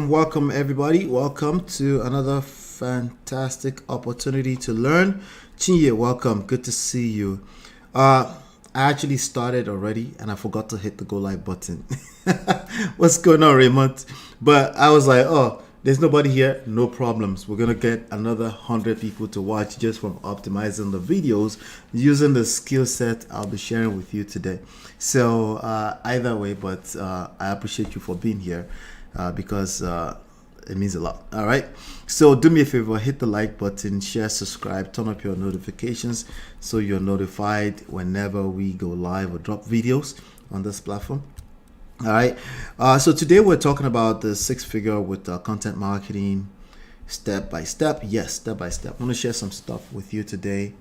Welcome everybody. Welcome to another fantastic opportunity to learn. Chinye, welcome. Good to see you. I actually started already and I forgot to hit the go live button. What's going on, Raymond? But I was like, oh, there's nobody here. No problems. We're going to get another 100 people to watch just from optimizing the videos using the skill set I'll be sharing with you today. So either way, but I appreciate you for being here because it means a lot. All right. So do me a favor, hit the like button, share, subscribe, turn up your notifications so you're notified whenever we go live or drop videos on this platform. All right. So today we're talking about the 6-figure with content marketing step by step. Yes, step by step. I'm going to share some stuff with you today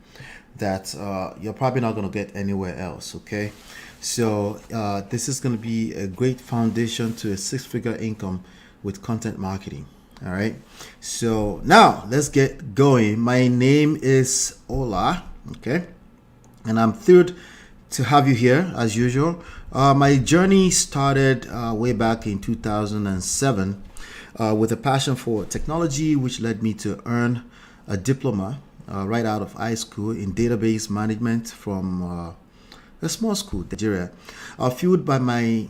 that you're probably not going to get anywhere else. Okay. So this is going to be a great foundation to a 6-figure income with content marketing. All right. So now let's get going. My name is Ola. Okay. And I'm thrilled to have you here as usual. My journey started way back in 2007 with a passion for technology, which led me to earn a diploma right out of high school in database management from a small school in Nigeria. Fueled by my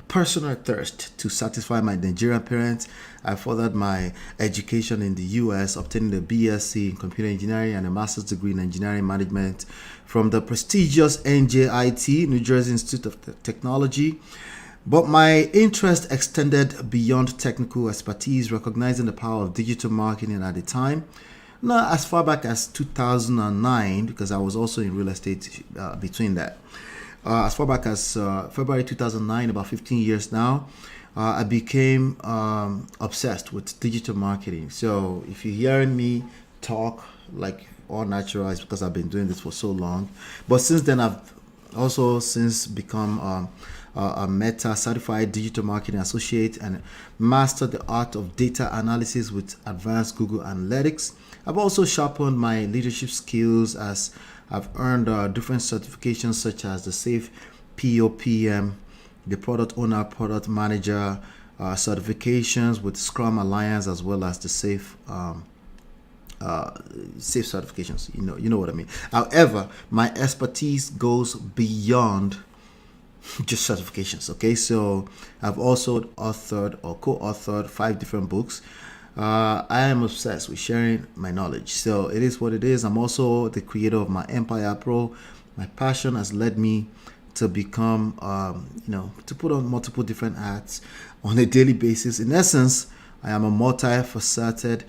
personal thirst to satisfy my Nigerian parents, I furthered my education in the US, obtaining a BSc in computer engineering and a master's degree in engineering management from the prestigious NJIT, New Jersey Institute of Technology. But my interest extended beyond technical expertise, recognizing the power of digital marketing at the time. Not as far back as 2009, because I was also in real estate between that. As far back as February 2009, about 15 years now, I became obsessed with digital marketing. So if you're hearing me talk like all natural, it's because I've been doing this for so long. But since then, I've also become a Meta certified digital marketing associate and mastered the art of data analysis with advanced Google Analytics. I've also sharpened my leadership skills as I've earned different certifications such as the SAFe POPM, the Product Owner, Product Manager certifications with Scrum Alliance, as well as the SAFe certifications. You know what I mean. However, my expertise goes beyond just certifications. Okay, so I've also authored or co-authored 5 different books. I am obsessed with sharing my knowledge, so it is what it is. I'm also the creator of myempirepro. My passion has led me to become to put on multiple different hats on a daily basis. In essence, I am a multifaceted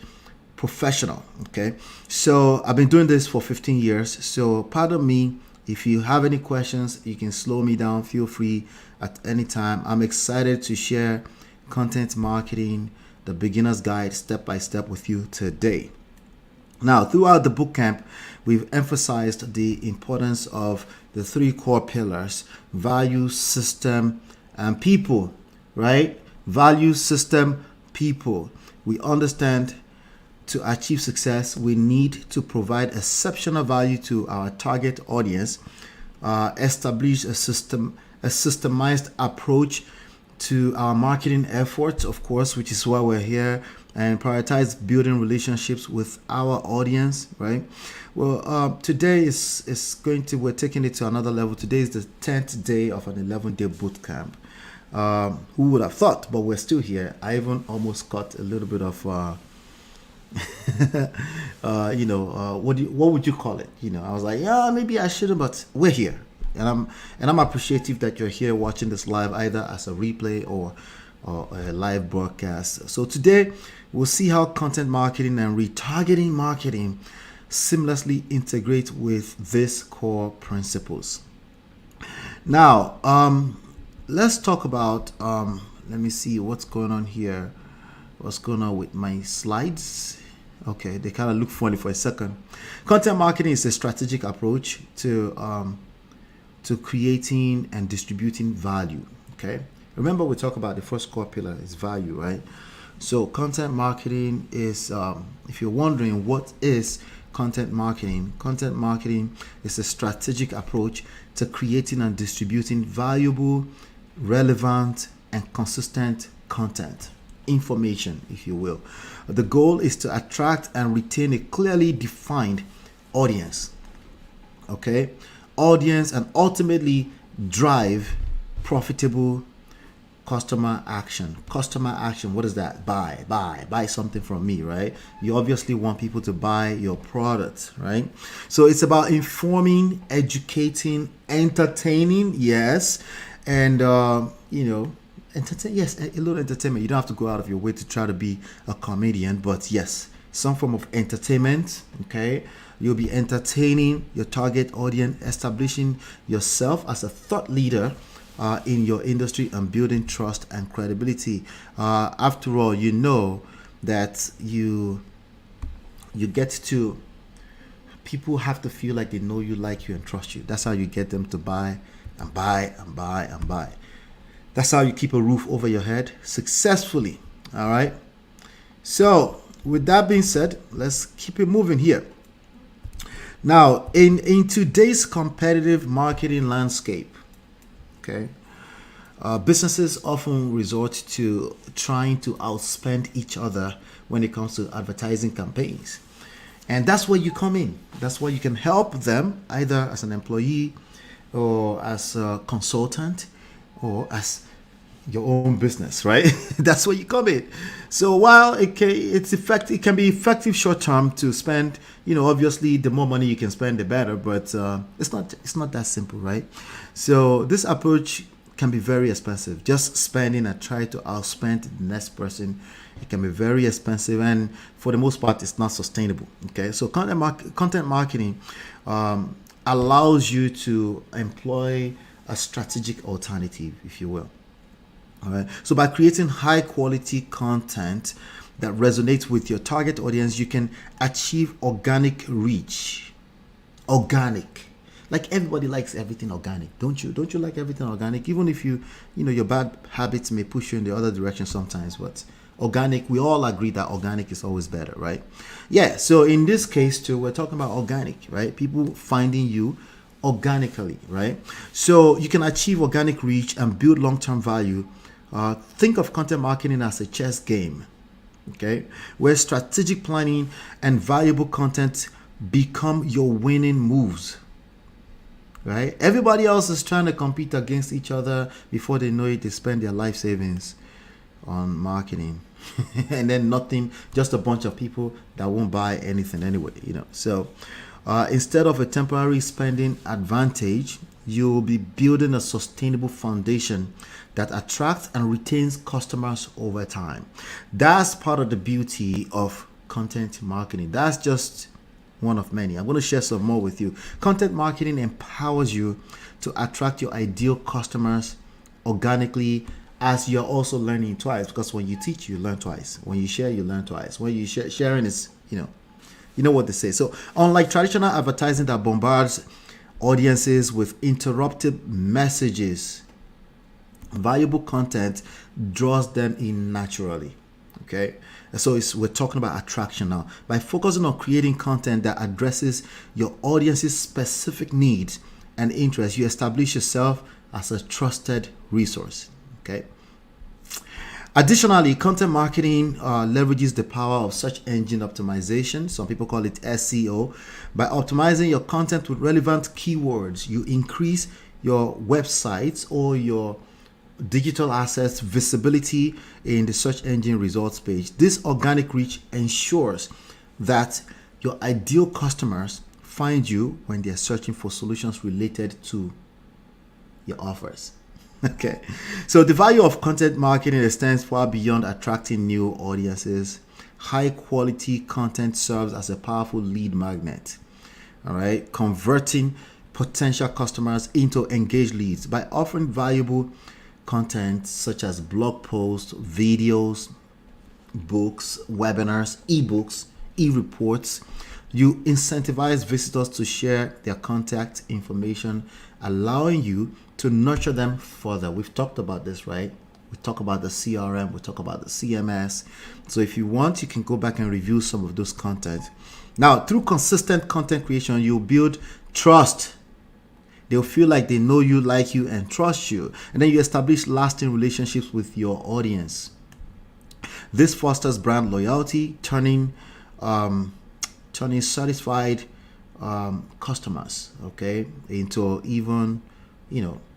professional. Okay, so I've been doing this for 15 years, so pardon me if you have any questions. You can slow me down, feel free at any time. I'm excited to share content marketing, the beginner's guide, step by step with you today. Now, throughout the bootcamp, we've emphasized the importance of the 3 core pillars: value, system, and people, right? Value, system, people. We understand to achieve success, we need to provide exceptional value to our target audience, establish a systemized approach to our marketing efforts, of course, which is why we're here, and prioritize building relationships with our audience, right? Well, today we're taking it to another level. Today is the 10th day of an 11-day boot camp. Who would have thought? But we're still here. I even almost got a little bit of, what would you call it? I was like, yeah, maybe I shouldn't, but we're here, and I'm appreciative that you're here watching this live, either as a replay or a live broadcast. So today we'll see how content marketing and retargeting marketing seamlessly integrate with these core principles. Now, let's talk about, let me see what's going on here. What's going on with my slides? Okay, they kind of look funny for a second. Content marketing is a strategic approach to creating and distributing value. Okay, remember we talked about the first core pillar is value, right? So content marketing is, if you're wondering what is content marketing is a strategic approach to creating and distributing valuable, relevant, and consistent content, information, if you will. The goal is to attract and retain a clearly defined audience, okay? Audience, and ultimately drive profitable customer action. Customer action, what is that? Buy something from me, right? You obviously want people to buy your product, right? So it's about informing, educating, entertaining, yes, and entertain, yes, a little entertainment. You don't have to go out of your way to try to be a comedian, but yes, some form of entertainment, okay? You'll be entertaining your target audience, establishing yourself as a thought leader in your industry, and building trust and credibility. After all, you know that you get to, people have to feel like they know you, like you, and trust you. That's how you get them to buy and buy and buy and buy. That's how you keep a roof over your head successfully. All right. So with that being said, let's keep it moving here. Now, in today's competitive marketing landscape, okay, businesses often resort to trying to outspend each other when it comes to advertising campaigns. And that's where you come in. That's where you can help them, either as an employee or as a consultant or as your own business, right? That's where you come in. So while it can be effective short term to spend, obviously the more money you can spend, the better. But it's not that simple, right? So this approach can be very expensive. Just spending and try to outspend the next person, it can be very expensive, and for the most part, it's not sustainable. Okay, so content marketing allows you to employ a strategic alternative, if you will. All right. So by creating high quality content that resonates with your target audience, you can achieve organic reach. Organic. Like everybody likes everything organic, don't you? Don't you like everything organic? Even if your bad habits may push you in the other direction sometimes, but organic, we all agree that organic is always better, right? Yeah. So in this case too, we're talking about organic, right? People finding you organically, right? So you can achieve organic reach and build long-term value. Think of content marketing as a chess game, okay, where strategic planning and valuable content become your winning moves, right? Everybody else is trying to compete against each other. Before they know it, they spend their life savings on marketing and then nothing, just a bunch of people that won't buy anything anyway, So instead of a temporary spending advantage, you'll be building a sustainable foundation that attracts and retains customers over time. That's part of the beauty of content marketing. That's just one of many. I'm going to share some more with you. Content marketing empowers you to attract your ideal customers organically, as you're also learning twice, because when you teach, you learn twice. When you share, you learn twice. When you sharing is, you know what they say. So unlike traditional advertising that bombards audiences with interrupted messages, valuable content draws them in naturally. Okay, so we're talking about attraction now. By focusing on creating content that addresses your audience's specific needs and interests, you establish yourself as a trusted resource. Okay, Additionally, content marketing leverages the power of search engine optimization. Some people call it SEO. By optimizing your content with relevant keywords, you increase your websites or your digital assets visibility in the search engine results page. This organic reach ensures that your ideal customers find you when they're searching for solutions related to your offers. Okay, so the value of content marketing extends far beyond attracting new audiences. High quality content serves as a powerful lead magnet, all right, converting potential customers into engaged leads. By offering valuable content such as blog posts, videos, books, webinars, ebooks, e-reports, you incentivize visitors to share their contact information, allowing you to nurture them further. We've talked about this, right? We talk about the CRM, we talk about the CMS. So if you want, you can go back and review some of those content. Now, through consistent content creation, you'll build trust. They'll feel like they know you, like you, and trust you. And then you establish lasting relationships with your audience. This fosters brand loyalty, turning satisfied customers, okay, into even,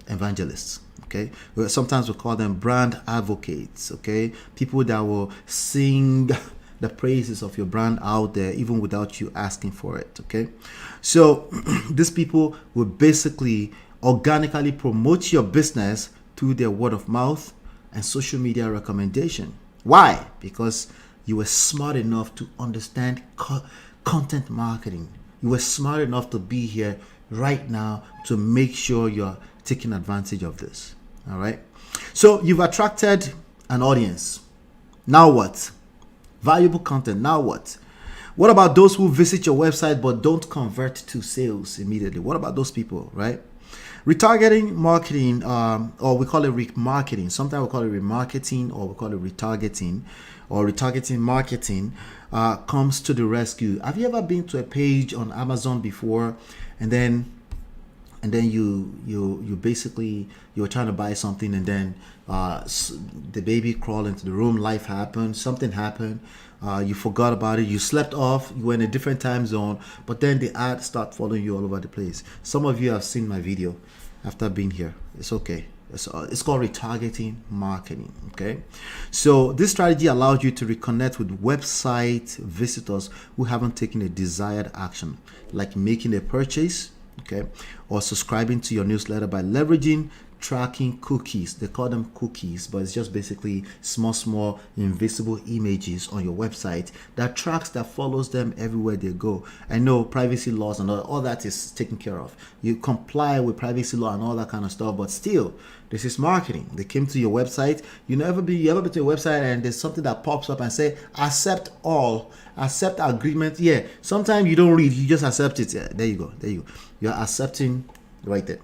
evangelists. Okay, sometimes we call them brand advocates. Okay, people that will sing the praises of your brand out there even without you asking for it. Okay, so these people will basically organically promote your business through their word of mouth and social media recommendation. Why? Because you were smart enough to understand content marketing. You were smart enough to be here right now to make sure you're taking advantage of this. All right. So you've attracted an audience. Now what? Valuable content. Now what? What about those who visit your website but don't convert to sales immediately? What about those people, right? Retargeting marketing, or we call it remarketing. Sometimes we call it remarketing, or we call it retargeting, or retargeting marketing, comes to the rescue. Have you ever been to a page on Amazon before, and then you basically, you were trying to buy something, and then the baby crawled into the room, life happened, something happened, you forgot about it, you slept off, you were in a different time zone, but then the ad start following you all over the place. Some of you have seen my video after being here. It's okay. It's called retargeting marketing. Okay, so this strategy allows you to reconnect with website visitors who haven't taken a desired action, like making a purchase, okay, or subscribing to your newsletter by leveraging tracking cookies. They call them cookies, but it's just basically small invisible images on your website that tracks, that follows them everywhere they go. I know privacy laws and all that is taken care of. You comply with privacy law and all that kind of stuff, but still, this is marketing. They came to your website. You ever been to a website and there's something that pops up and say accept all, accept agreement. Yeah, sometimes you don't read, you just accept it. Yeah, there you go. You're accepting right there.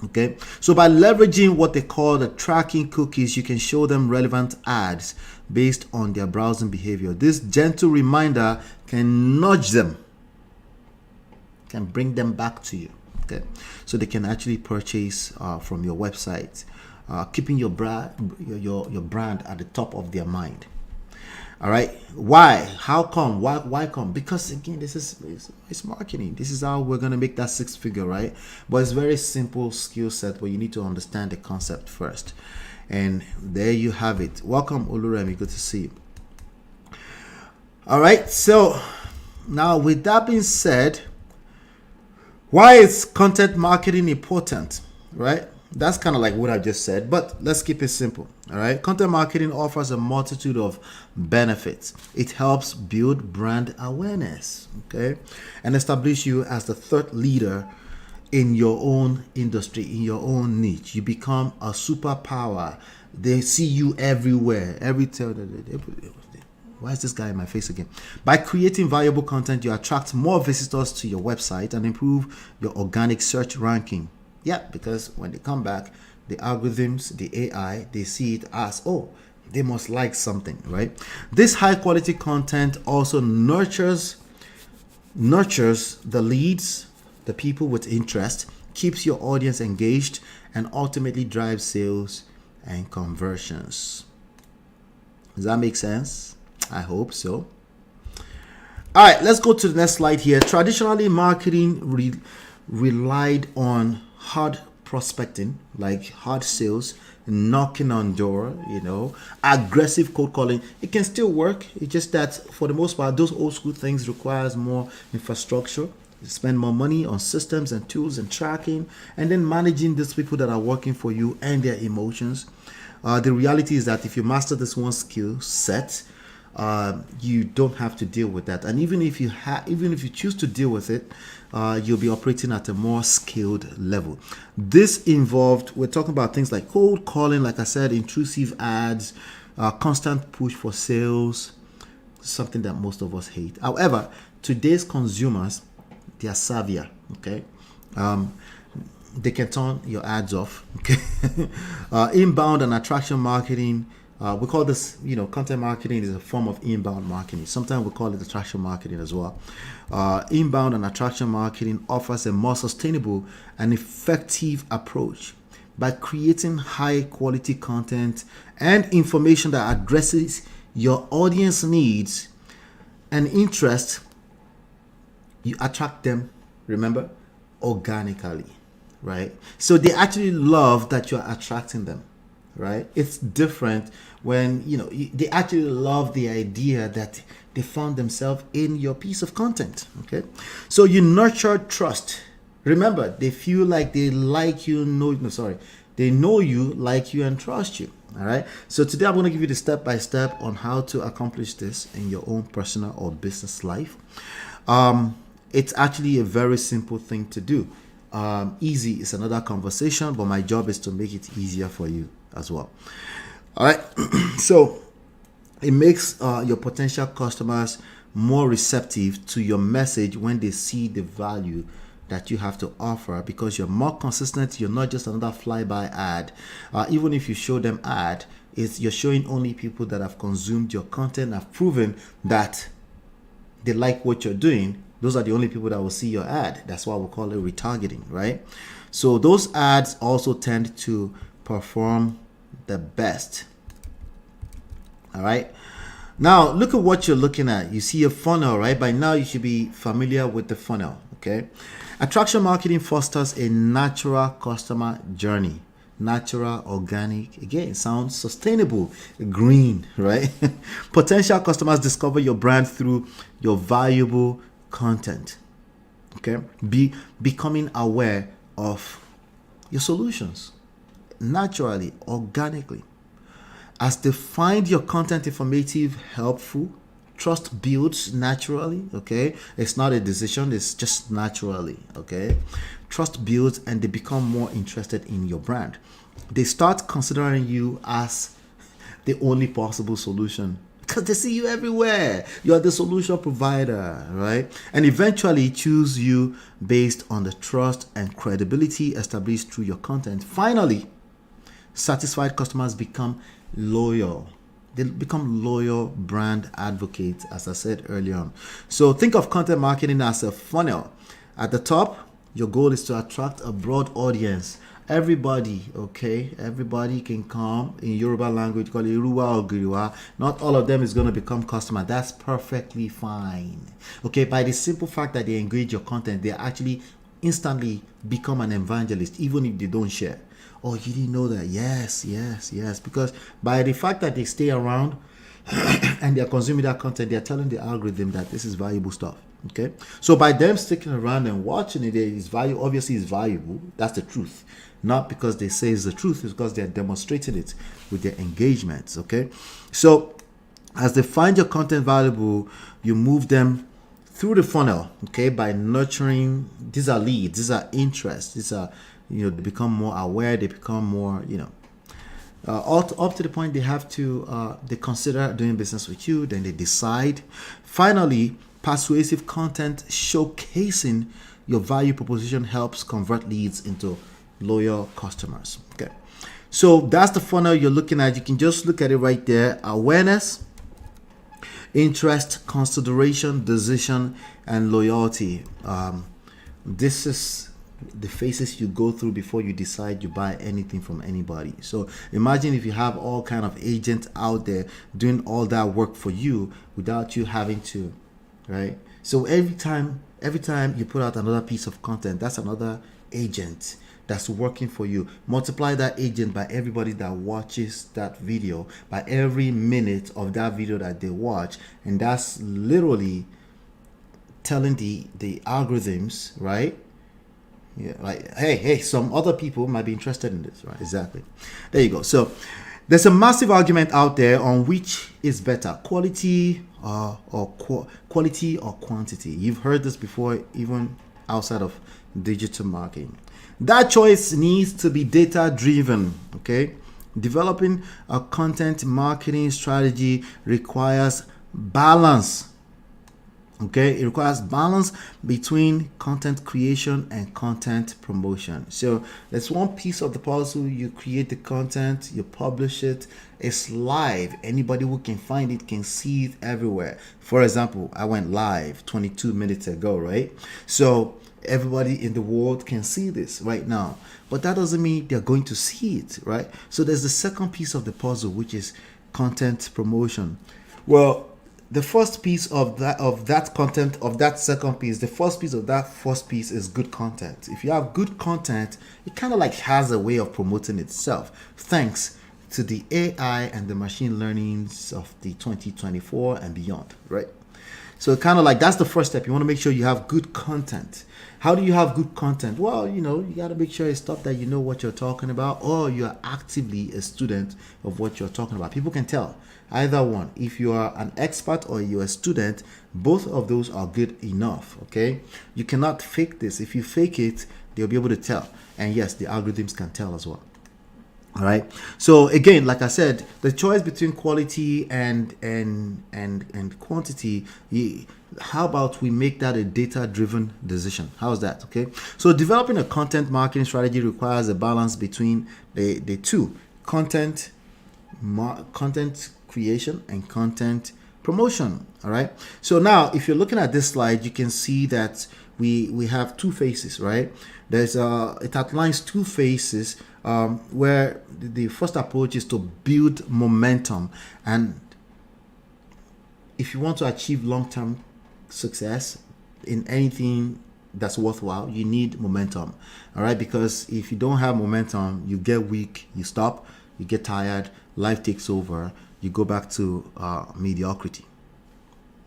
Okay, so by leveraging what they call the tracking cookies, you can show them relevant ads based on their browsing behavior. This gentle reminder can nudge them, can bring them back to you. Okay, so they can actually purchase from your website, keeping your brand at the top of their mind. All right. Why? How come? Why come? Because again, it's marketing. This is how we're gonna make that six figure, right? But it's very simple skill set, but you need to understand the concept first. And there you have it. Welcome, Oluremi. Good to see you. All right. So now, with that being said, why is content marketing important? Right? That's kind of like what I just said, but let's keep it simple. All right. Content marketing offers a multitude of benefits. It helps build brand awareness, okay, and establish you as the thought leader in your own industry, in your own niche. You become a superpower. They see you everywhere. Why is this guy in my face again? By creating valuable content, you attract more visitors to your website and improve your organic search ranking. Yeah, because when they come back, the algorithms, the AI, they see it as, oh, they must like something, right? This high quality content also nurtures the leads, the people with interest, keeps your audience engaged, and ultimately drives sales and conversions. Does that make sense? I hope so. All right, let's go to the next slide here. Traditionally, marketing relied on hard prospecting, like hard sales, knocking on door, aggressive cold calling. It can still work. It's just that for the most part, those old school things requires more infrastructure. You spend more money on systems and tools and tracking, and then managing these people that are working for you and their emotions. The reality is that if you master this one skill set, you don't have to deal with that. And even if you choose to deal with it, you'll be operating at a more skilled level. This involved, we're talking about things like cold calling, like I said, intrusive ads, constant push for sales, something that most of us hate. However, today's consumers, they are savvier, okay? They can turn your ads off, okay? Inbound and attraction marketing, we call this, content marketing is a form of inbound marketing. Sometimes we call it attraction marketing as well. Inbound and attraction marketing offers a more sustainable and effective approach by creating high quality content and information that addresses your audience needs and interest. You attract them, remember, organically, right? So they actually love that you're attracting them, right? It's different when, they actually love the idea that they found themselves in your piece of content, okay? So you nurture trust. Remember, they feel like they like you, they know you, like you, and trust you, all right? So today I'm going to give you the step-by-step on how to accomplish this in your own personal or business life. It's actually a very simple thing to do. Easy is another conversation, but my job is to make it easier for you as well. All right. So it makes your potential customers more receptive to your message when they see the value that you have to offer, because you're more consistent. You're not just another fly-by ad. Even if you show them ad, you're showing only people that have consumed your content, have proven that they like what you're doing. Those are the only people that will see your ad. That's why we call it retargeting, right? So those ads also tend to perform the best. All right. Now look at what you're looking at. You see a funnel, right? By now you should be familiar with the funnel, okay? Attraction marketing fosters a natural customer journey. Natural, organic, again, sounds sustainable, green, right? Potential customers discover your brand through your valuable content, okay? Becoming aware of your solutions naturally, organically. As they find your content informative, helpful, trust builds naturally, okay? It's not a decision, it's just naturally, okay? Trust builds and they become more interested in your brand. They start considering you as the only possible solution because they see you everywhere. You are the solution provider, right? And eventually choose you based on the trust and credibility established through your content. Finally, satisfied customers become loyal. They become loyal brand advocates, as I said earlier on. So think of content marketing as a funnel. At the top, your goal is to attract a broad audience. Everybody, okay? Everybody can come. In Yoruba language, call it Iruwa or Giriwa. Not all of them is going to become customer. That's perfectly fine. Okay, by the simple fact that they engage your content, they actually instantly become an evangelist, even if they don't share. Oh, you didn't know that? Yes. Because by the fact that they stay around and they're consuming that content, they're telling the algorithm that this is valuable stuff. Okay. So by them sticking around and watching it, it's value. Obviously, it's valuable. That's the truth. Not because they say it's the truth, it's because they're demonstrating it with their engagements. Okay. So as they find your content valuable, you move them through the funnel. Okay. By nurturing, these are leads, these are interests, these are, they become more aware, they become more, up to the point they have to, they consider doing business with you, then they decide. Finally, persuasive content showcasing your value proposition helps convert leads into loyal customers. Okay, so that's the funnel you're looking at. You can just look at it right there. Awareness, interest, consideration, decision, and loyalty. This is the phases you go through before you decide you buy anything from anybody. So imagine if you have all kind of agents out there doing all that work for you without you having to, right? So every time you put out another piece of content, that's another agent that's working for you. Multiply that agent by everybody that watches that video, by every minute of that video that they watch, and that's literally telling the algorithms, right? Yeah, like hey, some other people might be interested in this, right? Exactly. There you go. So there's a massive argument out there on which is better, quality quality or quantity. You've heard this before, even outside of digital marketing. That choice needs to be data driven. Okay, developing a content marketing strategy requires balance. Okay, it requires balance between content creation and content promotion. So that's one piece of the puzzle. You create the content, you publish it, it's live. Anybody who can find it can see it everywhere. For example, I went live 22 minutes ago, right? So everybody in the world can see this right now, but that doesn't mean they're going to see it, right? So there's the second piece of the puzzle, which is content promotion. Well, the first piece of that content, of that second piece, the first piece of that first piece is good content. If you have good content, it kind of like has a way of promoting itself, thanks to the AI and the machine learnings of the 2024 and beyond, right? So kind of like that's the first step. You want to make sure you have good content. How do you have good content? Well, you got to make sure it's stuff that you know what you're talking about, or you're actively a student of what you're talking about. People can tell either one. If you are an expert or you're a student, both of those are good enough. Okay, you cannot fake this. If you fake it, they'll be able to tell. And yes, the algorithms can tell as well. All right. So again, like I said, the choice between quality and quantity. How about we make that a data-driven decision? How's that? Okay. So developing a content marketing strategy requires a balance between the two: content creation and content promotion. All right. So now, if you're looking at this slide, you can see that we have two phases, right? There's it outlines two phases. Where the first approach is to build momentum, and if you want to achieve long-term success in anything that's worthwhile, you need momentum. All right, because if you don't have momentum, you get weak, you stop, you get tired, life takes over, you go back to mediocrity.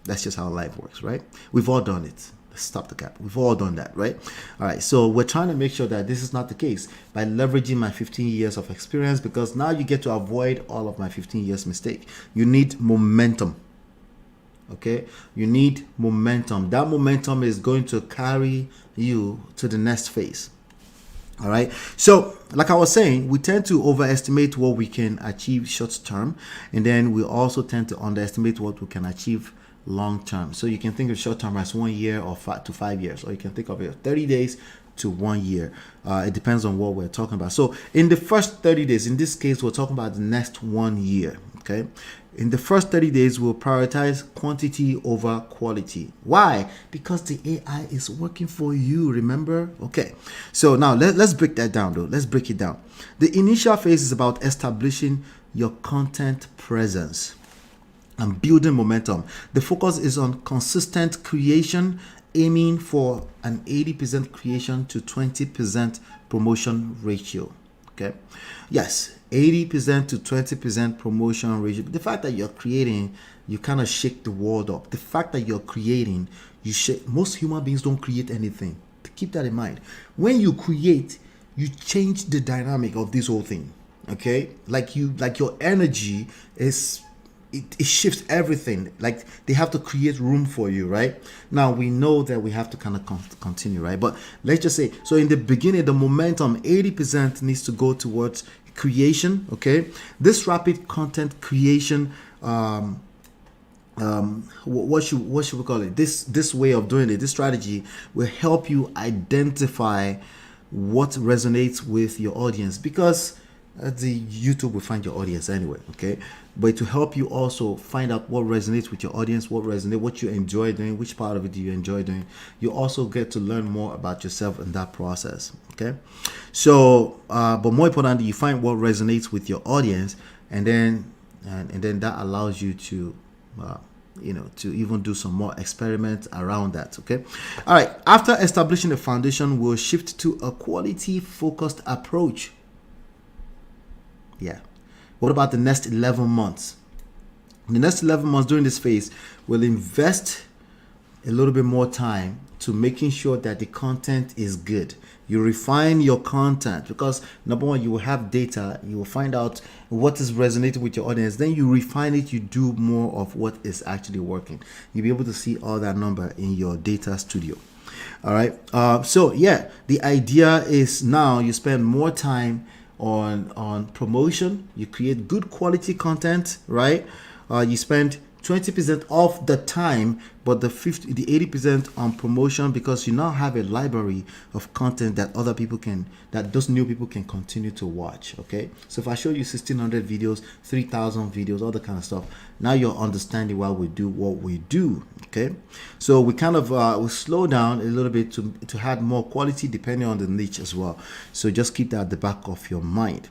That's just how life works, right? We've all done it. Stop the cap. We've all done that, right? All right. So we're trying to make sure that this is not the case by leveraging my 15 years of experience, because now you get to avoid all of my 15 years mistake. You need momentum. Okay. You need momentum. That momentum is going to carry you to the next phase. All right. So like I was saying, we tend to overestimate what we can achieve short term, and then we also tend to underestimate what we can achieve long term. So you can think of short term as 1 year or 5 to 5 years, or you can think of it 30 days to 1 year. It depends on what we're talking about. So in the first 30 days, in this case, we're talking about the next 1 year. Okay. In the first 30 days, we'll prioritize quantity over quality. Why? Because the AI is working for you, remember? Okay. So now let's break that down though. Let's break it down. The initial phase is about establishing your content presence and building momentum. The focus is on consistent creation, aiming for an 80% creation to 20% promotion ratio. Okay. Yes, 80% to 20% promotion ratio. The fact that you're creating, you kind of shake the world up. The fact that you're creating, you shake. Most human beings don't create anything. Keep that in mind. When you create, you change the dynamic of this whole thing. Okay. Like your energy is, it shifts everything. Like they have to create room for you, right? Now we know that we have to kind of continue, right? But let's just say, so in the beginning, the momentum 80% needs to go towards creation. Okay, this rapid content creation, what should we call it? This way of doing it, this strategy will help you identify what resonates with your audience, because the YouTube will find your audience anyway, okay? But to help you also find out what resonates with your audience, what you enjoy doing, which part of it do you enjoy doing, you also get to learn more about yourself in that process, okay? So, but more importantly, you find what resonates with your audience, and then that allows you to to even do some more experiments around that, okay? All right, after establishing the foundation, we'll shift to a quality focused approach. Yeah. What about the next 11 months? The next 11 months during this phase, we'll invest a little bit more time to making sure that the content is good. You refine your content because number one, you will have data, you will find out what is resonating with your audience, then you refine it, you do more of what is actually working. You'll be able to see all that number in your data studio. All right. So yeah, the idea is now you spend more time on promotion, you create good quality content, right? You spend 20% of the time, but the 80% on promotion, because you now have a library of content that those new people can continue to watch. Okay, so if I show you 1,600 videos, 3,000 videos, all that kind of stuff, now you're understanding why we do what we do. Okay, so we kind of we slow down a little bit to add more quality depending on the niche as well. So just keep that at the back of your mind.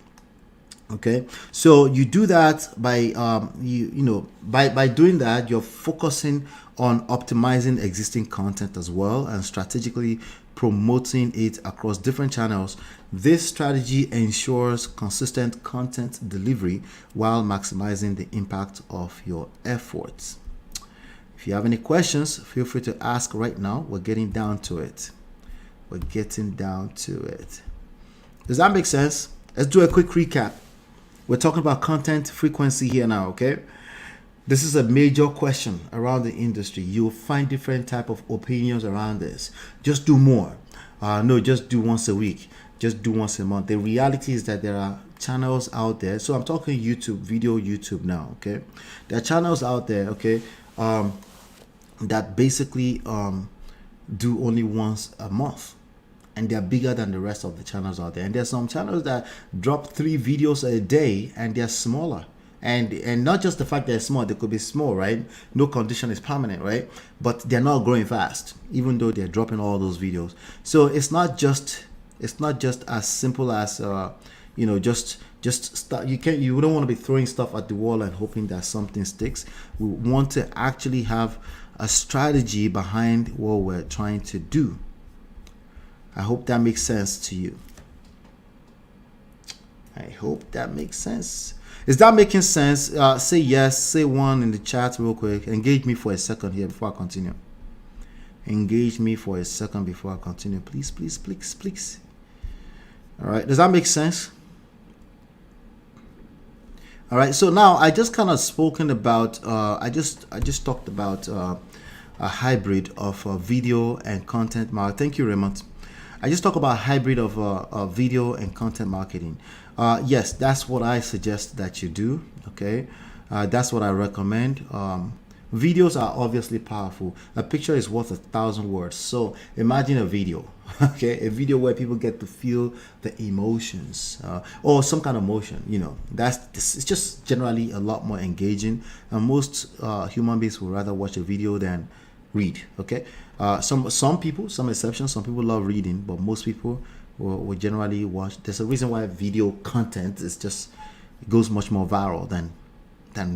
Okay, so you do that by by doing that, you're focusing on optimizing existing content as well and strategically promoting it across different channels. This strategy ensures consistent content delivery while maximizing the impact of your efforts. If you have any questions, feel free to ask right now. We're getting down to it. Does that make sense? Let's do a quick recap. We're talking about content frequency here now, okay? This is a major question around the industry. You'll find different type of opinions around this. Just do more. No, just do once a week. Just do once a month. The reality is that there are channels out there. So I'm talking YouTube, video YouTube now, okay? There are channels out there, okay, that basically do only once a month. And they're bigger than the rest of the channels out there. And there's some channels that drop 3 videos a day and they're smaller. And not just the fact they're small, they could be small, right? No condition is permanent, right? But they're not growing fast, even though they're dropping all those videos. So it's not just as simple as just start. You don't want to be throwing stuff at the wall and hoping that something sticks. We want to actually have a strategy behind what we're trying to do. I hope that makes sense to you. I hope that makes sense. Is that making sense? Say yes, say 1 in the chat real quick. Engage me for a second here before I continue. Engage me for a second before I continue. Please, please, please, please. All right, does that make sense? All right, so now I just kind of spoken about, I just talked about a hybrid of video and content marketing. Thank you, Raymond. I just talk about hybrid of video and content marketing. Yes, that's what I suggest that you do. Okay, that's what I recommend. Videos are obviously powerful. A picture is worth 1,000 words. So imagine a video, okay, a video where people get to feel the emotions or some kind of motion. It's just generally a lot more engaging. And most human beings would rather watch a video than read. Okay, some people, some exceptions, some people love reading, but most people will generally watch. There's a reason why video content is just goes much more viral than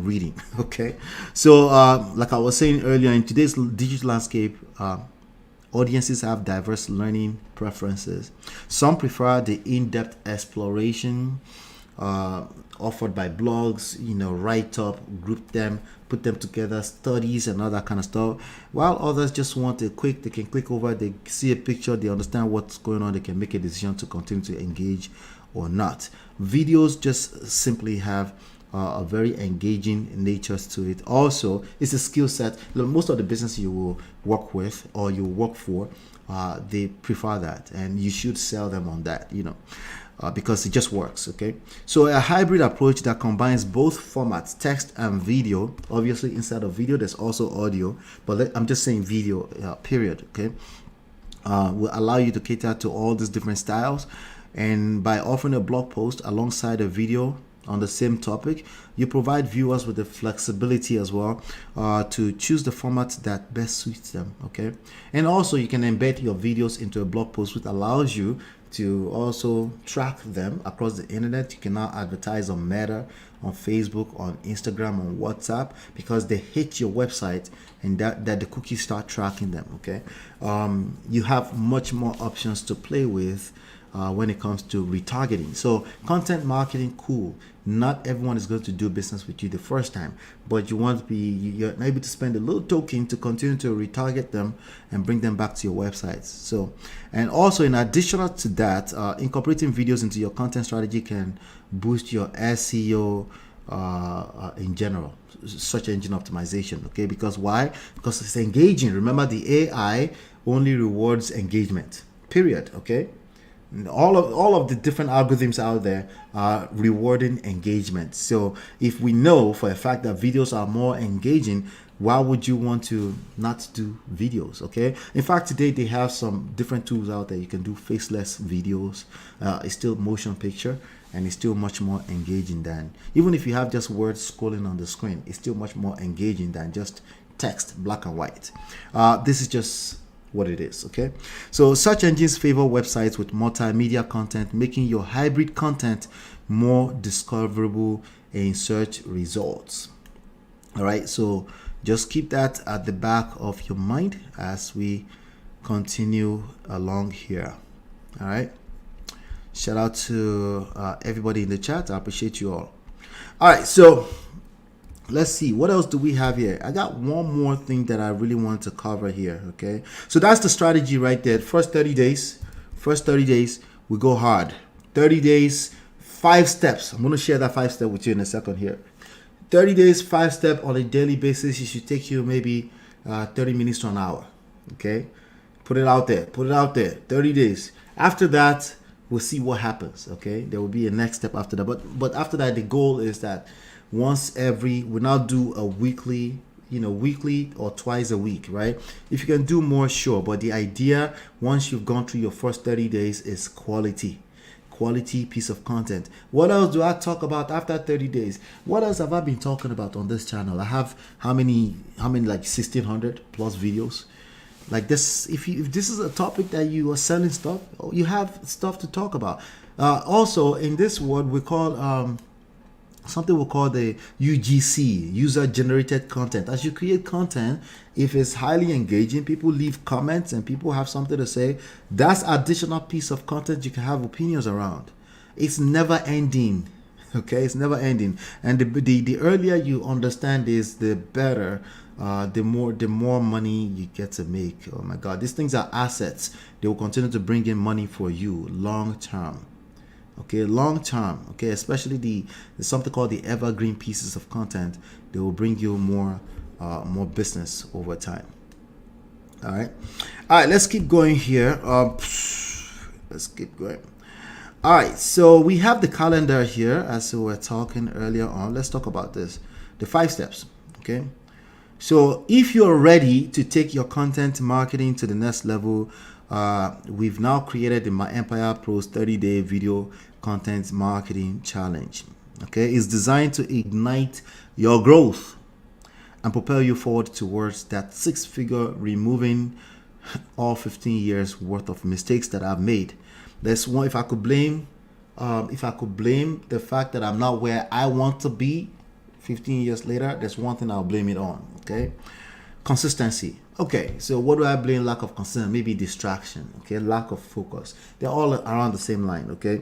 reading. Okay, so like I was saying earlier, in today's digital landscape, audiences have diverse learning preferences. Some prefer the in-depth exploration offered by blogs, write up, group them, put them together, studies and all that kind of stuff, while others just want they can click over, they see a picture, they understand what's going on, they can make a decision to continue to engage or not. Videos just simply have a very engaging nature to it. Also, it's a skill set. Most of the business you will work with or you work for, they prefer that, and you should sell them on that, because it just works. Okay, so a hybrid approach that combines both formats, text and video. Obviously, inside of video, there's also audio, but I'm just saying video, period. Okay, will allow you to cater to all these different styles. And by offering a blog post alongside a video on the same topic, you provide viewers with the flexibility as well to choose the format that best suits them. Okay, and also you can embed your videos into a blog post, which allows you to also track them across the internet. You can now advertise on Meta, on Facebook, on Instagram, on WhatsApp, because they hit your website and that the cookies start tracking them. Okay, you have much more options to play with when it comes to retargeting. So content marketing, cool. Not everyone is going to do business with you the first time, but you want to be, you're able to spend a little token to continue to retarget them and bring them back to your websites. So, and also in addition to that, incorporating videos into your content strategy can boost your SEO in general, search engine optimization. Okay, because why? Because it's engaging. Remember, the AI only rewards engagement, period. Okay, all of the different algorithms out there are rewarding engagement. So if we know for a fact that videos are more engaging, why would you want to not do videos? Okay, in fact, today they have some different tools out there. You can do faceless videos. It's still motion picture, and it's still much more engaging than, even if you have just words scrolling on the screen, it's still much more engaging than just text, black and white. This is just what it is. Okay, so search engines favor websites with multimedia content, making your hybrid content more discoverable in search results. All right, so just keep that at the back of your mind as we continue along here. All right, shout out to everybody in the chat. I appreciate you all. All right, so let's see, what else do we have here? I got one more thing that I really want to cover here. Okay, so that's the strategy right there. First 30 days, we go hard. 30 days, 5 steps. I'm going to share that 5 step with you in a second here. 30 days, 5 step on a daily basis. It should take you maybe 30 minutes to an hour. Okay, put it out there, 30 days. After that, we'll see what happens. Okay, there will be a next step after that, but after that, the goal is that we now do a weekly or twice a week, right? If you can do more, sure, but the idea, once you've gone through your first 30 days, is quality piece of content. What else do I talk about after 30 days? What else have I been talking about on this channel? I have how many like 1600 plus videos like this. If this is a topic that you are selling stuff, you have stuff to talk about. Also in this world, we call something we'll call the UGC, user generated content. As you create content, if it's highly engaging, people leave comments and people have something to say, that's additional piece of content you can have opinions around. It's never ending. Okay, it's never ending. And the earlier you understand this, the better. The more money you get to make. Oh my God, these things are assets. They will continue to bring in money for you long term. Okay, long term. Okay, especially there's something called the evergreen pieces of content. They will bring you more business over time. All right, let's keep going here. Let's keep going. All right, so we have the calendar here as we were talking earlier on. Let's talk about this, the 5 steps. Okay, so if you're ready to take your content marketing to the next level, we've now created the My Empire Pro's 30-day video content marketing challenge. Okay, it's designed to ignite your growth and propel you forward towards that 6-figure, removing all 15 years worth of mistakes that I've made. There's one, if I could blame the fact that I'm not where I want to be 15 years later, there's one thing I'll blame it on. Okay, consistency. Okay, so what do I blame? Lack of consistency, maybe distraction. Okay, lack of focus. They're all around the same line. Okay,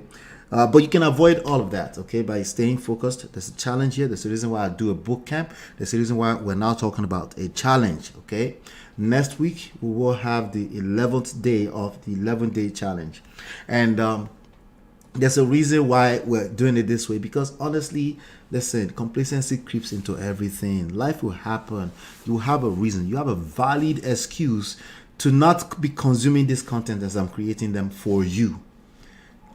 but you can avoid all of that. Okay, by staying focused. There's a challenge here. There's a reason why I do a boot camp. There's a reason why we're now talking about a challenge. Okay, next week we will have the 11th day of the 11-day challenge, and there's a reason why we're doing it this way, because honestly, listen, complacency creeps into everything. Life will happen. You will have a reason. You have a valid excuse to not be consuming this content as I'm creating them for you.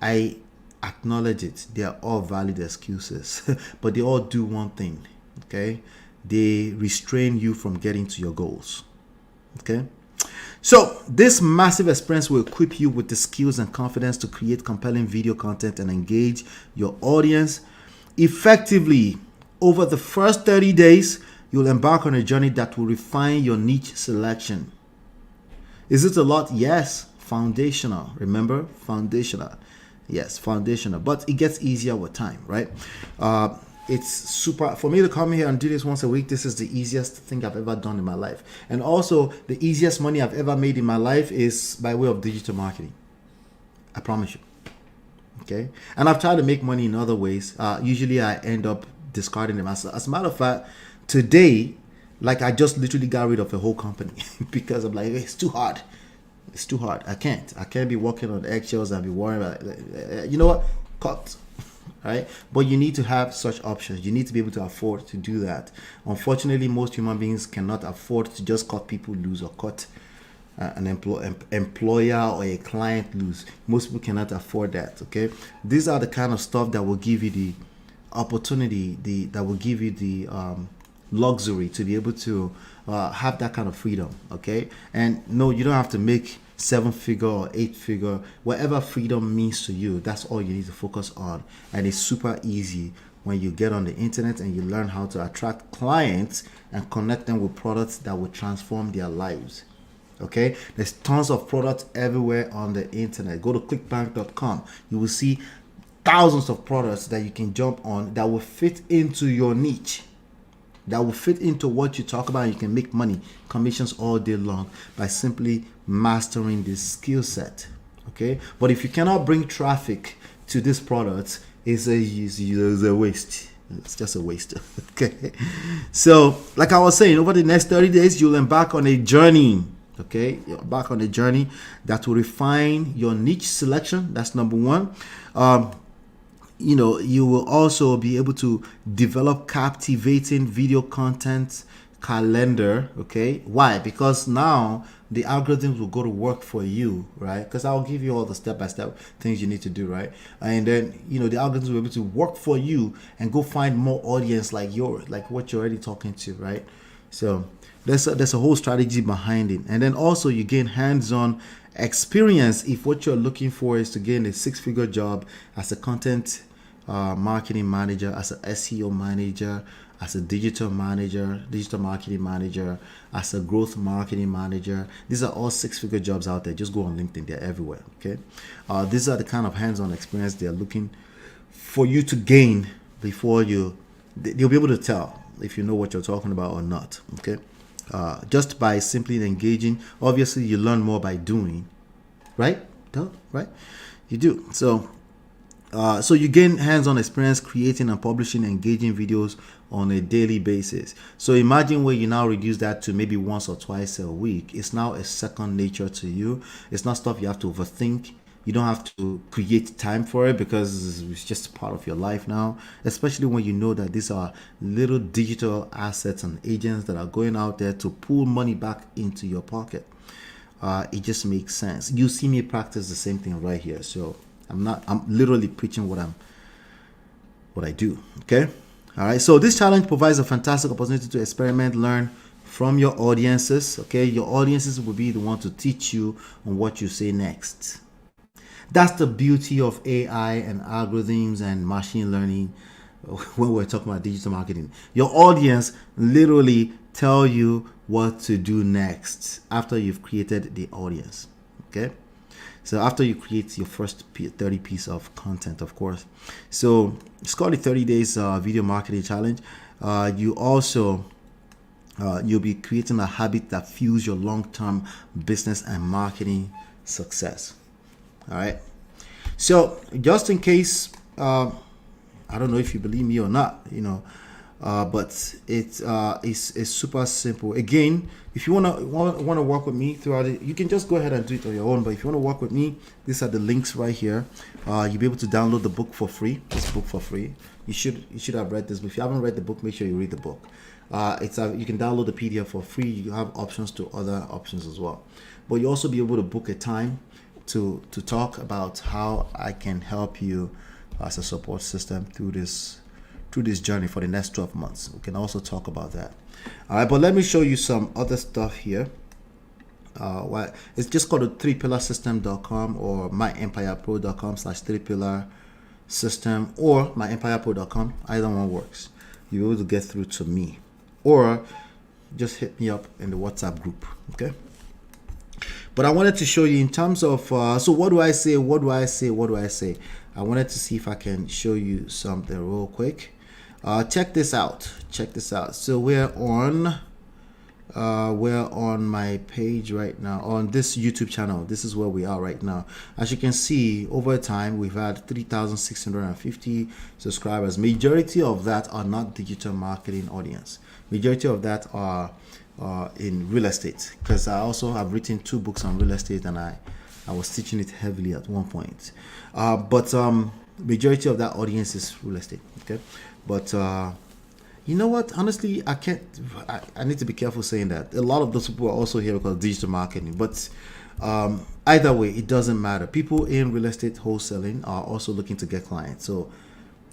I acknowledge it. They are all valid excuses, but they all do one thing. Okay, they restrain you from getting to your goals. Okay, So this massive experience will equip you with the skills and confidence to create compelling video content and engage your audience effectively. Over the first 30 days, you'll embark on a journey that will refine your niche selection. Is it a lot? Yes. Foundational. Remember? Foundational. Yes, foundational. But it gets easier with time, right? It's super for me to come here and do this once a week. This is the easiest thing I've ever done in my life. And also the easiest money I've ever made in my life is by way of digital marketing. I promise you. Okay. And I've tried to make money in other ways. Usually I end up discarding them. As a matter of fact, today, like I just literally got rid of a whole company because I'm like, it's too hard. It's too hard. I can't be walking on eggshells and be worrying about, you know what? Cut. Right? But you need to have such options. You need to be able to afford to do that. Unfortunately, most human beings cannot afford to just cut people loose or cut an employer or a client loose. Most people cannot afford that. Okay, these are the kind of stuff that will give you the opportunity, that will give you the luxury to be able to have that kind of freedom. Okay, and no, you don't have to make 7-figure or 8-figure, whatever freedom means to you. That's all you need to focus on, and it's super easy when you get on the internet and you learn how to attract clients and connect them with products that will transform their lives. Okay, there's tons of products everywhere on the internet. Go to clickbank.com. You will see thousands of products that you can jump on that will fit into your niche, that will fit into what you talk about. You can make money, commissions all day long by simply mastering this skill set. Okay, but if you cannot bring traffic to this product, it's a waste. It's just a waste. Okay, so like I was saying, over the next 30 days, you'll embark on a journey. Okay, you're back on a journey that will refine your niche selection. That's number one. You will also be able to develop captivating video content calendar. Okay, why? Because now the algorithms will go to work for you, right? Because I'll give you all the step-by-step things you need to do, right? And then the algorithms will be able to work for you and go find more audience like what you're already talking to, right? So there's a whole strategy behind it. And then also you gain hands-on experience if what you're looking for is to gain a 6-figure job as a content marketing manager, as an SEO manager, as a digital marketing manager, as a growth marketing manager. These are all 6-figure jobs out there. Just go on LinkedIn, they're everywhere. Okay, these are the kind of hands-on experience they're looking for you to gain before they'll be able to tell if you know what you're talking about or not. Okay, just by simply engaging. Obviously you learn more by doing, right? Right, you do. So you gain hands-on experience creating and publishing engaging videos on a daily basis. So imagine where you now reduce that to maybe once or twice a week. It's now a second nature to you. It's not stuff you have to overthink. You don't have to create time for it because it's just part of your life now, especially when you know that these are little digital assets and agents that are going out there to pull money back into your pocket. It just makes sense. You see me practice the same thing right here. So I'm literally preaching what I do. Okay. All right. So this challenge provides a fantastic opportunity to experiment, learn from your audiences. Okay. Your audiences will be the one to teach you on what you say next. That's the beauty of AI and algorithms and machine learning when we're talking about digital marketing. Your audience literally tell you what to do next after you've created the audience. Okay. So after you create your first 30 piece of content, of course. So it's called the 30 days video marketing challenge. You also you'll be creating a habit that fuels your long-term business and marketing success. All right. So just in case, I don't know if you believe me or not, but it's super simple. Again, if you want to work with me throughout it, you can just go ahead and do it on your own. But if you want to work with me, these are the links right here. You'll be able to download the book for free. This book for free. You should have read this. But if you haven't read the book, make sure you read the book. You can download the PDF for free. You have options to other options as well. But you also be able to book a time to talk about how I can help you as a support system through this journey for the next 12 months. We can also talk about that. All right, but let me show you some other stuff here. It's just called the 3pillarsystem.com or myempirepro.com/3pillar system or myempirepro.com. Either one works. You'll be able to get through to me, or just hit me up in the WhatsApp group. Okay. But I wanted to show you in terms of so what do I say? What do I say? What do I say? I wanted to see if I can show you something real quick. Check this out. Check this out. So we're on my page right now on this YouTube channel. This is where we are right now. As you can see, over time we've had 3,650 subscribers. Majority of that are not digital marketing audience. Majority of that are in real estate, because I also have written 2 books on real estate, and I was teaching it heavily at one point. But majority of that audience is real estate. Okay, but you know what? Honestly, I need to be careful saying that. A lot of those people are also here because of digital marketing. But either way, it doesn't matter. People in real estate wholesaling are also looking to get clients. So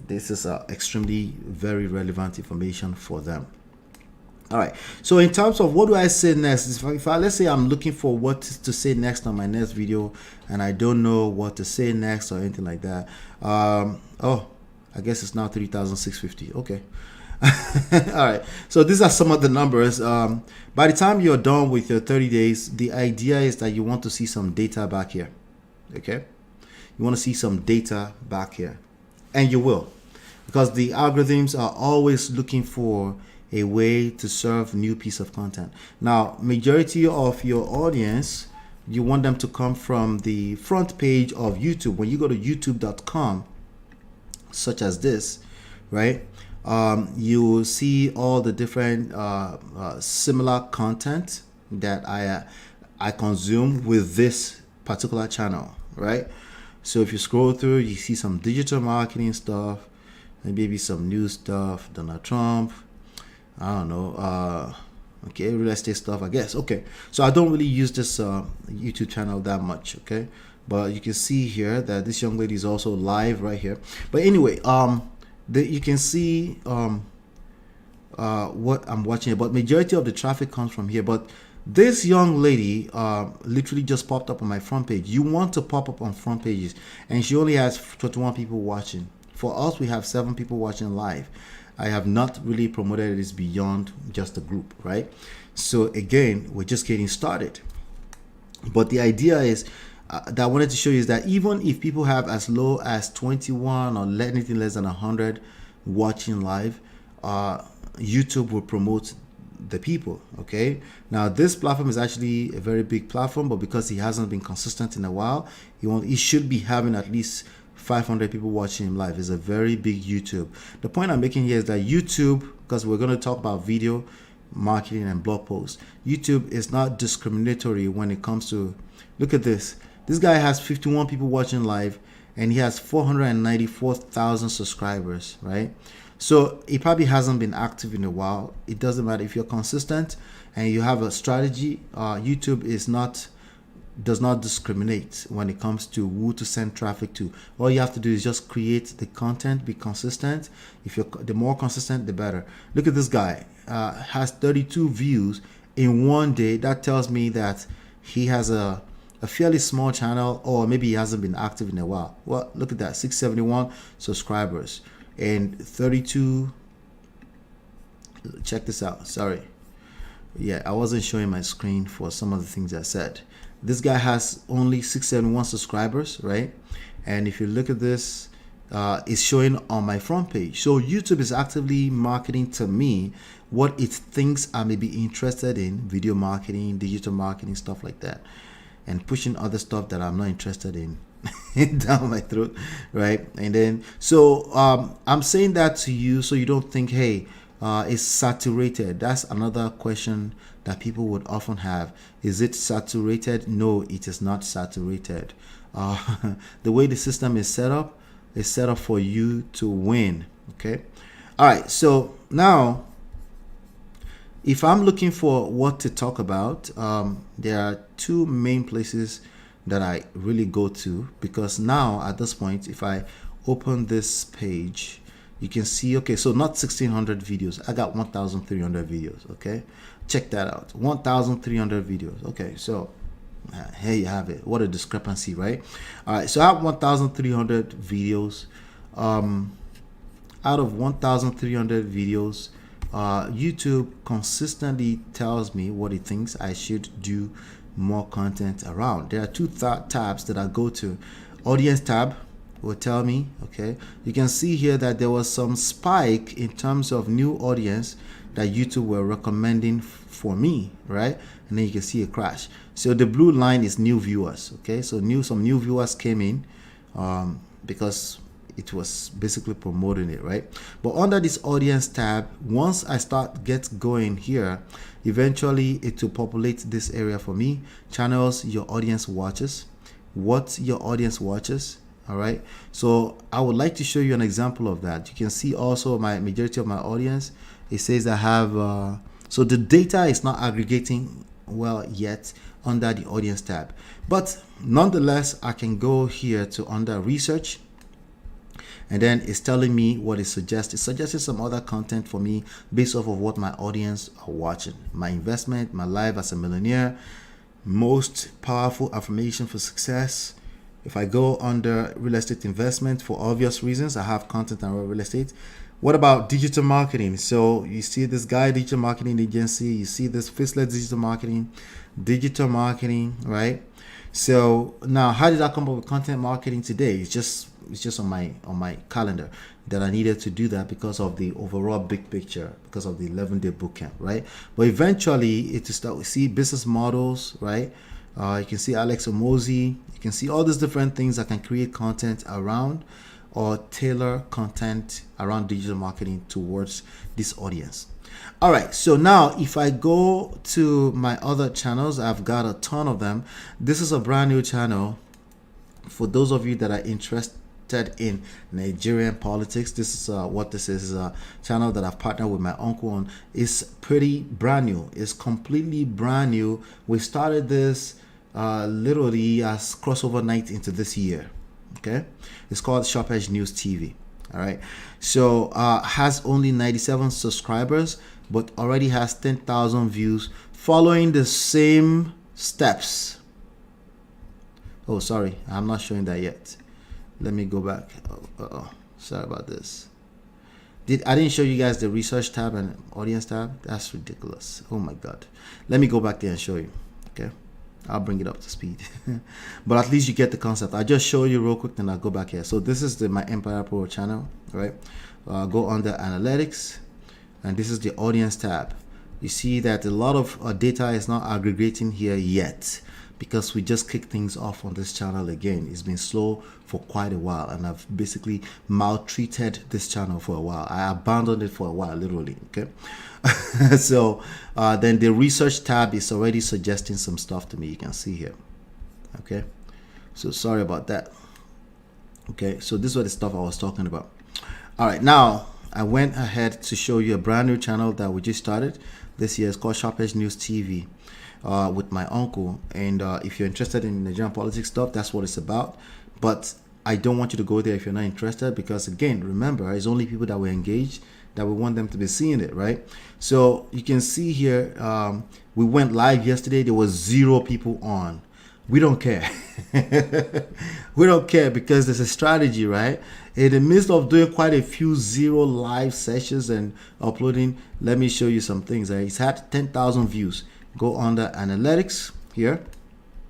this is extremely very relevant information for them. All right. So in terms of what do I say next? If I let's say I'm looking for what to say next on my next video, and I don't know what to say next or anything like that. Oh, I guess it's now 3,650. Okay. All right. So these are some of the numbers. By the time you're done with your 30 days, the idea is that you want to see some data back here. Okay. You want to see some data back here, and you will, because the algorithms are always looking for a way to serve new piece of content. Now, majority of your audience, you want them to come from the front page of YouTube. When you go to youtube.com, such as this, right? You will see all the different similar content that I consume with this particular channel, right? So if you scroll through, you see some digital marketing stuff, and maybe some new stuff, Donald Trump, I don't know, okay, real estate stuff, I guess. Okay, so I don't really use this YouTube channel that much, okay? But you can see here that this young lady is also live right here. But anyway, you can see what I'm watching, but majority of the traffic comes from here. But this young lady literally just popped up on my front page. You want to pop up on front pages, and she only has 21 people watching. For us, we have 7 people watching live. I have not really promoted this beyond just a group, right? So again, we're just getting started. But the idea is that I wanted to show you is that even if people have as low as 21 or anything less than 100 watching live, YouTube will promote the people. Okay, now this platform is actually a very big platform, but because he hasn't been consistent in a while, he should be having at least 500 people watching him live. Is a very big YouTube. The point I'm making here is that YouTube, because we're going to talk about video marketing and blog posts, YouTube is not discriminatory when it comes to, look at this. This guy has 51 people watching live, and he has 494,000 subscribers, right? So he probably hasn't been active in a while. It doesn't matter if you're consistent and you have a strategy. YouTube does not discriminate when it comes to who to send traffic to. All you have to do is just create the content, be consistent. The more consistent, the better. Look at this guy, has 32 views in one day. That tells me that he has a fairly small channel, or maybe he hasn't been active in a while. Well, look at that, 671 subscribers and 32. Check this out. Sorry. Yeah, I wasn't showing my screen for some of the things I said. This guy has only 671 subscribers, right? And if you look at this, it's showing on my front page. So YouTube is actively marketing to me what it thinks I may be interested in: video marketing, digital marketing, stuff like that, and pushing other stuff that I'm not interested in down my throat, right? And then, so I'm saying that to you so you don't think, hey, it's saturated. That's another question that people would often have. Is it saturated? No, it is not saturated. The way the system is set up for you to win. Okay. All right. So now, if I'm looking for what to talk about, there are 2 main places that I really go to, because now at this point, if I open this page, you can see, okay, so not 1600 videos, I got 1300 videos. Okay, check that out, 1300 videos. Okay, so here you have it. What a discrepancy, right? All right, so I have 1300 videos. Out of 1300 videos, YouTube consistently tells me what it thinks I should do more content around. There are two tabs that I go to. Audience tab will tell me, okay, you can see here that there was some spike in terms of new audience that YouTube were recommending for me, right? And then you can see a crash. So the blue line is new viewers. Okay, so some new viewers came in because it was basically promoting it, right? But under this audience tab, once I start get going here, eventually it will populate this area for me. Channels your audience watches, what your audience watches. All right, so I would like to show you an example of that. You can see also my majority of my audience. It says I have so the data is not aggregating well yet under the audience tab, but nonetheless I can go here to under research, and then it's telling me what it suggests. It's suggesting some other content for me based off of what my audience are watching. My investment, my life as a millionaire, most powerful affirmation for success. If I go under real estate investment, for obvious reasons, I have content on real estate. What about digital marketing? So you see this guy, digital marketing agency. You see this faceless digital marketing, right? So now, how did I come up with content marketing today? It's just on my calendar that I needed to do that because of the overall big picture, because of the 11-day bootcamp, right? But eventually, it to start. We see business models, right? You can see Alex Omozi. You can see all these different things I can create content around or tailor content around digital marketing towards this audience. All right, so now if I go to my other channels, I've got a ton of them. This is a brand new channel. For those of you that are interested in Nigerian politics, this is what this is a channel that I've partnered with my uncle on. It's pretty brand new. It's completely brand new. We started this literally as crossover night into this year. Okay, it's called Sharp Edge News TV. All right, so has only 97 subscribers, but already has 10,000 views, following the same steps. Oh, sorry, I'm not showing that yet. Let me go back. Sorry about this. I didn't show you guys the research tab and audience tab? That's ridiculous. Oh my God. Let me go back there and show you. Okay, I'll bring it up to speed. But at least you get the concept. I'll just show you real quick, then I'll go back here. So this is the My Empire Pro channel, right? Go under analytics, and this is the audience tab. You see that a lot of data is not aggregating here yet, because we just kicked things off on this channel again. It's been slow for quite a while, and I've basically maltreated this channel for a while. I abandoned it for a while, literally. Okay. So then the research tab is already suggesting some stuff to me. You can see here. Okay, so sorry about that. Okay, so this was the stuff I was talking about. All right, now I went ahead to show you a brand new channel that we just started this year. It's called Sharp Edge News TV. With my uncle, and if you're interested in Nigerian politics stuff, that's what it's about. But I don't want you to go there if you're not interested, because again, remember, it's only people that were engaged that we want them to be seeing it, right? So you can see here, we went live yesterday. There was 0 people on. We don't care. We don't care, because there's a strategy, right? In the midst of doing quite a few 0 live sessions and uploading, let me show you some things. It's had 10,000 views. Go under analytics here.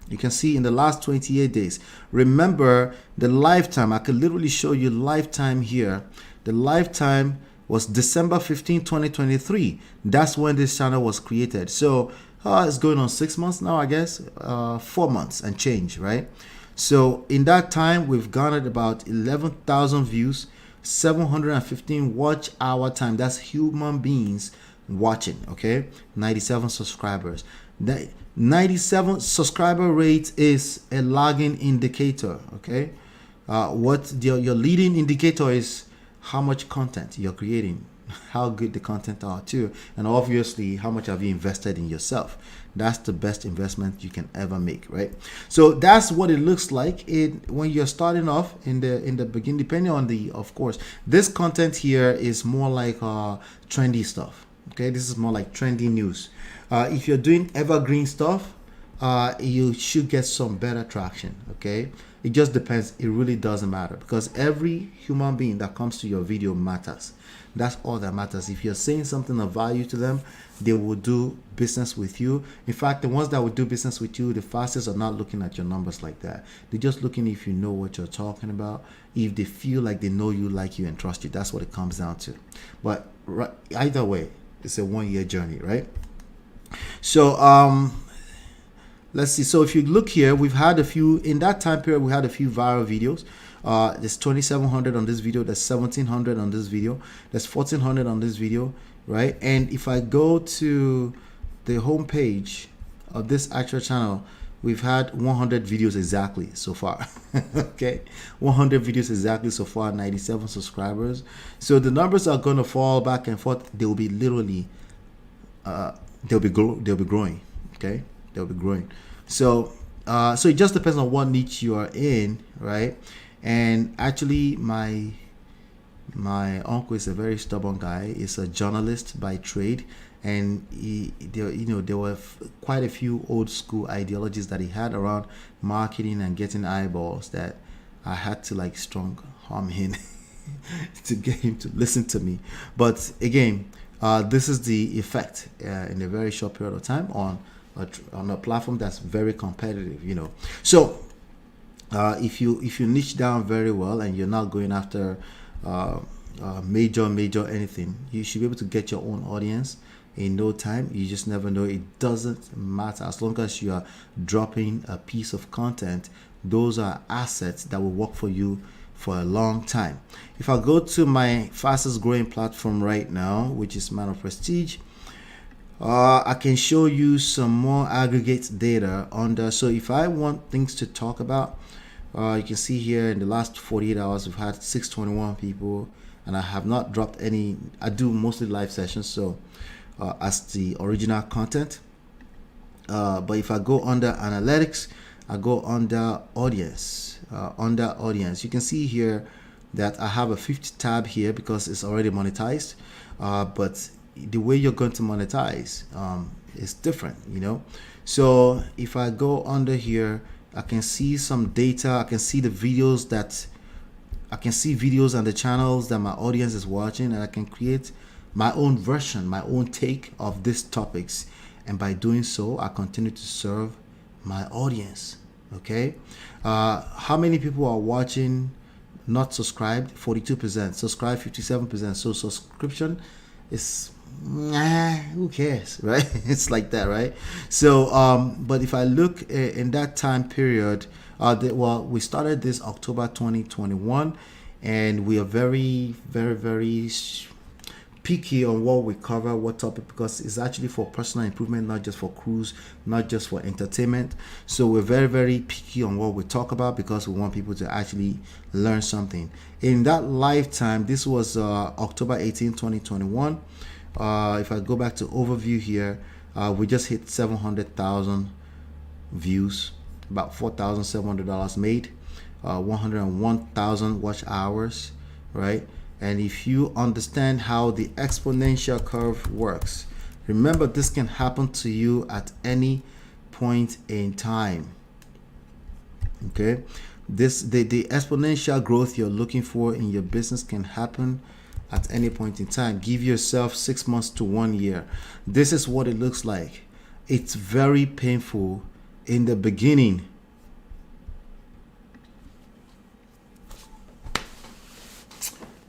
You can see in the last 28 days. Remember the lifetime. I could literally show you lifetime here. The lifetime was December 15, 2023. That's when this channel was created. So it's going on 6 months now, I guess. 4 months and change, right? So in that time, we've garnered about 11,000 views, 715 watch hour time. That's human beings watching. Okay, 97 subscribers. That 97 subscriber rate is a lagging indicator. Okay, what your leading indicator is how much content you're creating, how good the content are too, and obviously how much have you invested in yourself. That's the best investment you can ever make, right? So that's what it looks like when you're starting off in the beginning, depending on of course, this content here is more like trendy stuff. Okay, this is more like trendy news. If you're doing evergreen stuff, you should get some better traction. Okay, it just depends. It really doesn't matter, because every human being that comes to your video matters. That's all that matters. If you're saying something of value to them, they will do business with you. In fact, the ones that will do business with you the fastest are not looking at your numbers like that. They're just looking if you know what you're talking about, if they feel like they know you, like you, and trust you. That's what it comes down to. But either way, it's a 1-year journey, right? So let's see. So if you look here, we've had a few in that time period. We had a few viral videos. There's 2,700 on this video. There's 1,700 on this video. There's 1,400 on this video, right? And if I go to the home page of this actual channel, we've had 100 videos exactly so far. Okay, 100 videos exactly so far. 97 subscribers. So the numbers are going to fall back and forth. They will be literally, they'll be growing. Okay, they'll be growing. So so it just depends on what niche you are in, right? And actually, my uncle is a very stubborn guy. He's a journalist by trade, and there were quite a few old school ideologies that he had around marketing and getting eyeballs that I had to like strong arm him to get him to listen to me. But again, this is the effect in a very short period of time on a platform that's very competitive, So if you niche down very well and you're not going after major anything, you should be able to get your own audience in no time. You just never know. It doesn't matter as long as you are dropping a piece of content. Those are assets that will work for you for a long time. If I go to my fastest growing platform right now, which is Man of Prestige, I can show you some more aggregate data on there. So if I want things to talk about, you can see here in the last 48 hours we've had 621 people, and I have not dropped any. I do mostly live sessions, so as the original content. But if I go under analytics, I go under audience. You can see here that I have a 50 tab here because it's already monetized. But the way you're going to monetize is different, So if I go under here, I can see some data. I can see the videos and the channels that my audience is watching, and I can create my own version, my own take of these topics. And by doing so, I continue to serve my audience. Okay. How many people are watching not subscribed? 42%. Subscribe 57%. So subscription is who cares, right? It's like that, right? So but if I look in that time period, we started this October 2021, and we are very picky on what we cover, what topic, because it's actually for personal improvement, not just for cruise, not just for entertainment. So we're very picky on what we talk about because we want people to actually learn something. In that lifetime, this was October 18, 2021. If I go back to overview here, we just hit 700,000 views, about $4,700 made, 101,000 watch hours, right? And if you understand how the exponential curve works, remember this can happen to you at any point in time. Okay, the exponential growth you're looking for in your business can happen at any point in time. Give yourself 6 months to 1 year. This is what it looks like. It's very painful in the beginning.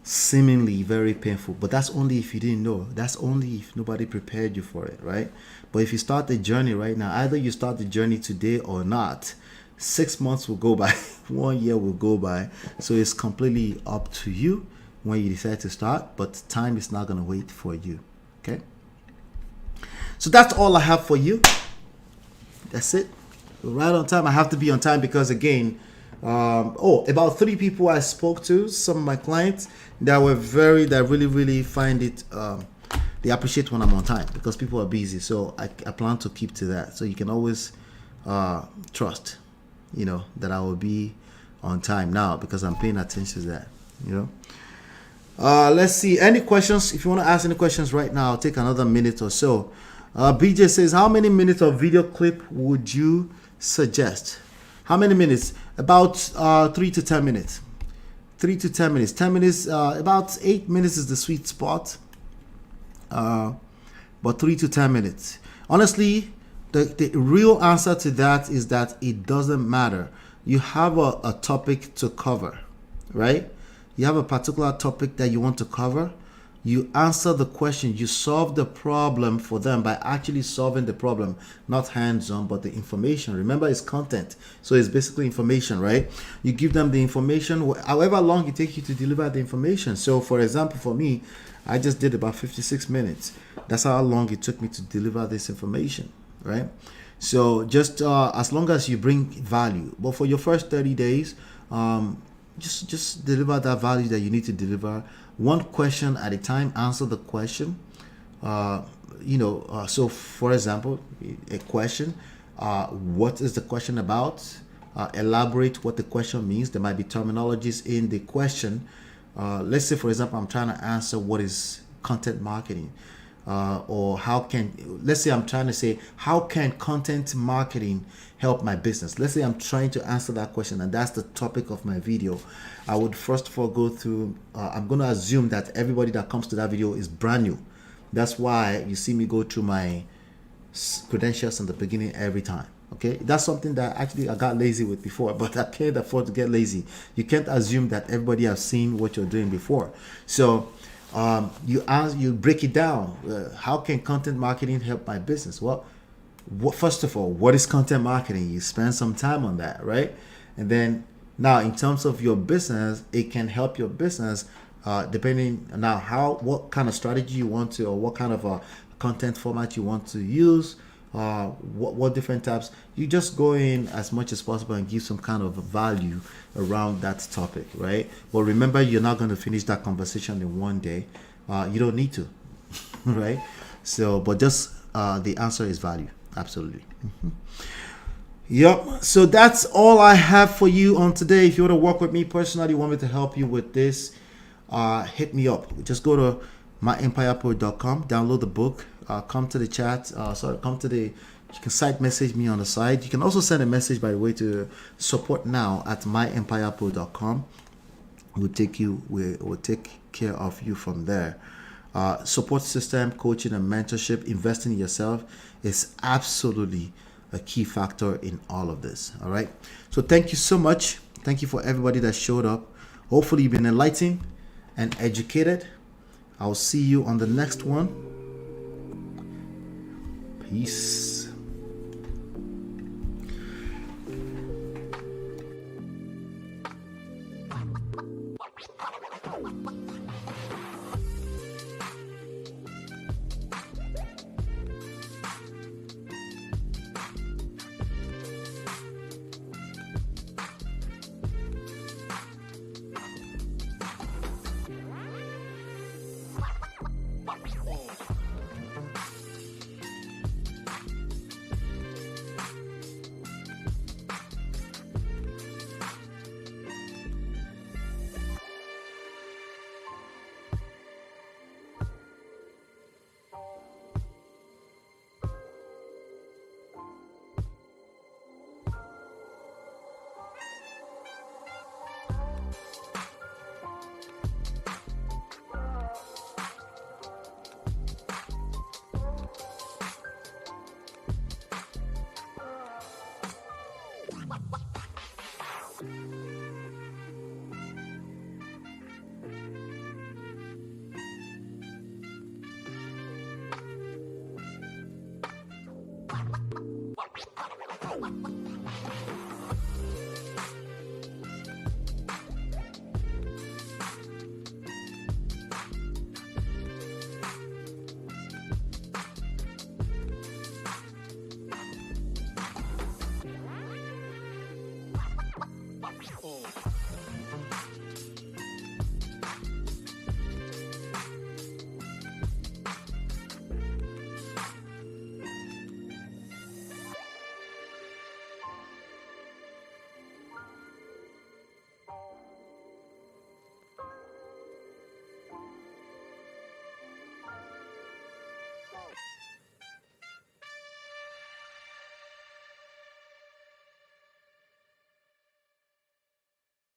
Seemingly very painful, but that's only if you didn't know. That's only if nobody prepared you for it, right? But if you start the journey right now, either you start the journey today or not, 6 months will go by, 1 year will go by. So it's completely up to you when you decide to start, but time is not going to wait for you. Okay, so that's all I have for you. That's it. Right on time. I have to be on time because again, About 3 people I spoke to, some of my clients that really find it. They appreciate when I'm on time because people are busy. So I plan to keep to that. So you can always trust, that I will be on time now because I'm paying attention to that. Let's see. Any questions? If you want to ask any questions right now, I'll take another minute or so. BJ says, how many minutes of video clip would you suggest? How many minutes? About 3 to 10 minutes. 3 to 10 minutes. 10 minutes, about 8 minutes is the sweet spot. But 3 to 10 minutes. Honestly, the real answer to that is that it doesn't matter. You have a topic to cover, right? You have a particular topic that you want to cover. You answer the question. You solve the problem for them by actually solving the problem, not hands-on, but the information. Remember, it's content. So it's basically information, right? You give them the information, however long it takes you to deliver the information. So for example, for me, I just did about 56 minutes. That's how long it took me to deliver this information, right? So just as long as you bring value. But for your first 30 days, just deliver that value that you need to deliver. One question at a time. Answer the question. So for example, a question. What is the question about? Elaborate what the question means. There might be terminologies in the question. Let's say, for example, I'm trying to answer what is content marketing. Or let's say I'm trying to say, how can content marketing help my business? Let's say I'm trying to answer that question and that's the topic of my video. I would first of all go through, I'm going to assume that everybody that comes to that video is brand new. That's why you see me go through my credentials in the beginning every time. Okay, that's something that actually I got lazy with before, but I can't afford to get lazy. You can't assume that everybody has seen what you're doing before. So you break it down. How can content marketing help my business? Well, first of all, what is content marketing? You spend some time on that, right? And then now in terms of your business, it can help your business depending now what kind of strategy you want to, or what kind of a content format you want to use. What different types. You just go in as much as possible and give some kind of value around that topic, right? But remember, you're not going to finish that conversation in one day. You don't need to, right? So, but just the answer is value. Absolutely. Yep. So that's all I have for you on today. If you want to work with me personally, you want me to help you with this, hit me up. Just go to myempirepro.com, download the book, come to the chat, you can site message me on the side. You can also send a message, by the way, to support now at myempirepro.com. We'll take care of you from there. Support system, coaching and mentorship, investing in yourself is absolutely a key factor in all of this. All right. So thank you so much. Thank you for everybody that showed up. Hopefully you've been enlightened and educated. I'll see you on the next one. Peace. What?